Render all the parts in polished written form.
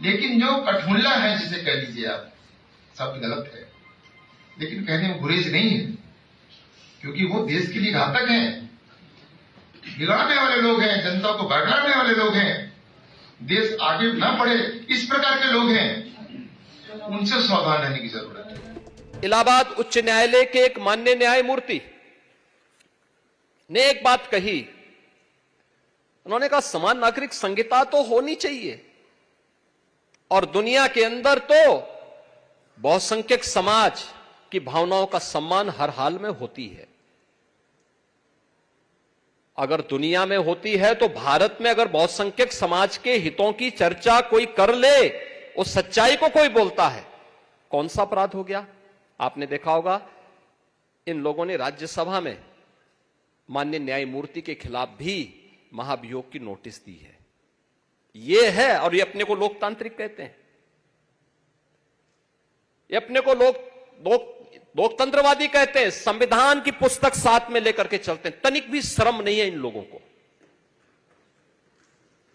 लेकिन जो कठमुल्ला है, जिसे कह लीजिए आप, सब गलत है, लेकिन कहने में गुरेज नहीं है, क्योंकि वो देश के लिए घातक हैं, बिगाड़ने वाले लोग हैं, जनता को बहकाने वाले लोग हैं, देश आगे ना बढ़े इस प्रकार के लोग हैं, उनसे सावधान रहने की जरूरत है। इलाहाबाद उच्च न्यायालय के एक माननीय न्यायमूर्ति ने एक बात कही। उन्होंने कहा समान नागरिक संहिता तो होनी चाहिए और दुनिया के अंदर तो बहुसंख्यक समाज की भावनाओं का सम्मान हर हाल में होती है। अगर दुनिया में होती है तो भारत में अगर बहुसंख्यक समाज के हितों की चर्चा कोई कर ले, उस सच्चाई को कोई बोलता है, कौन सा अपराध हो गया? आपने देखा होगा इन लोगों ने राज्यसभा में माननीय न्यायमूर्ति के खिलाफ भी महाभियोग की नोटिस दी है। ये है, और ये अपने को लोकतांत्रिक कहते हैं, ये अपने को लोकतंत्रवादी कहते हैं, संविधान की पुस्तक साथ में लेकर के चलते हैं। तनिक भी शर्म नहीं है इन लोगों को।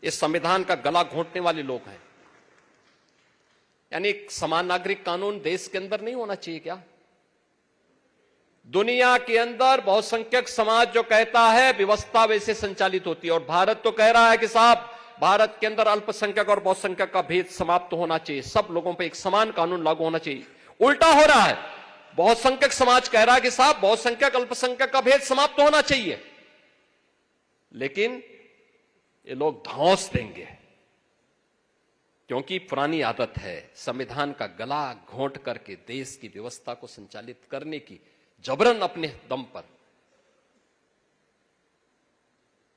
ये संविधान का गला घोंटने वाले लोग हैं। यानी समान नागरिक कानून देश के अंदर नहीं होना चाहिए क्या? दुनिया के अंदर बहुसंख्यक समाज जो कहता है व्यवस्था वैसे संचालित होती है, और भारत तो कह रहा है कि साहब भारत के अंदर अल्पसंख्यक और बहुसंख्यक का भेद समाप्त होना चाहिए, सब लोगों पर एक समान कानून लागू होना चाहिए। उल्टा हो रहा है, बहुसंख्यक समाज कह रहा है कि साहब बहुसंख्यक अल्पसंख्यक का भेद समाप्त होना चाहिए, लेकिन ये लोग धौंस देंगे, क्योंकि पुरानी आदत है संविधान का गला घोंट करके देश की व्यवस्था को संचालित करने की, जबरन अपने दम पर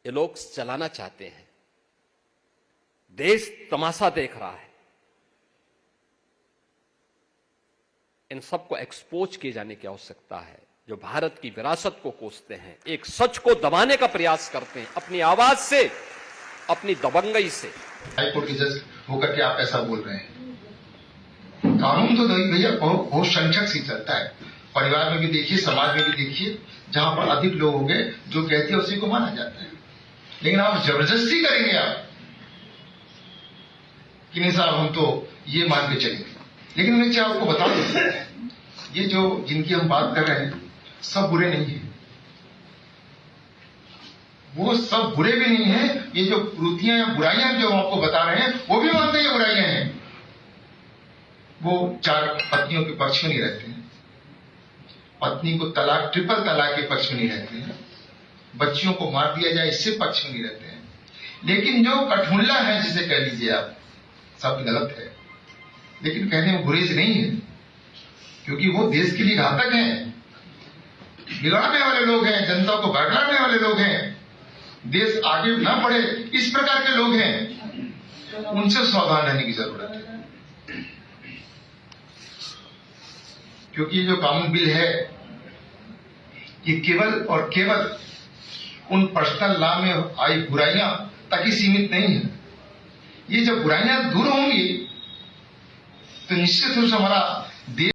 ये लोग चलाना चाहते हैं। देश तमाशा देख रहा है। इन सबको एक्सपोज किए जाने की आवश्यकता है, जो भारत की विरासत को कोसते हैं, एक सच को दबाने का प्रयास करते हैं अपनी आवाज से, अपनी दबंगई से। हाईकोर्ट के जज होकर के आप ऐसा बोल रहे हैं। कानून तो भैया बहुत संख्यक से चलता है, परिवार में भी देखिए, समाज में भी देखिए, जहां पर अधिक लोग होंगे जो कहते हैं उसी को माना जाता है। लेकिन आप जबरदस्ती करेंगे आप कि नहीं साहब हम तो ये मान के चलेंगे। लेकिन मैं क्या आपको बता दूं, ये जो जिनकी हम बात कर रहे हैं सब बुरे नहीं है, वो सब बुरे भी नहीं है। ये जो कुरीतियां या बुराइयां जो हम आपको बता रहे हैं वो भी मानते हैं बुराइयां हैं। वो चार पत्नियों के पक्ष में नहीं रहते हैं, पत्नी को तलाक, ट्रिपल तलाक के पक्ष में नहीं रहते हैं, बच्चियों को मार दिया जाए इससे पक्ष में नहीं रहते हैं। लेकिन जो कठमुल्ला है, जिसे कह लीजिए आप, सब गलत है, लेकिन कहने में गुरेज नहीं है, क्योंकि वो देश के लिए घातक हैं, बिगाड़ने वाले लोग हैं, जनता को बहकाने वाले लोग हैं, देश आगे ना बढ़े इस प्रकार के लोग हैं, उनसे सावधान रहने की जरूरत है। क्योंकि ये जो कानून बिल है ये केवल और केवल उन पर्सनल लॉ में आई बुराइयां तक ही सीमित नहीं है। ये जब बुराइयां दूर होंगी तो निश्चित रूप से हमारा देश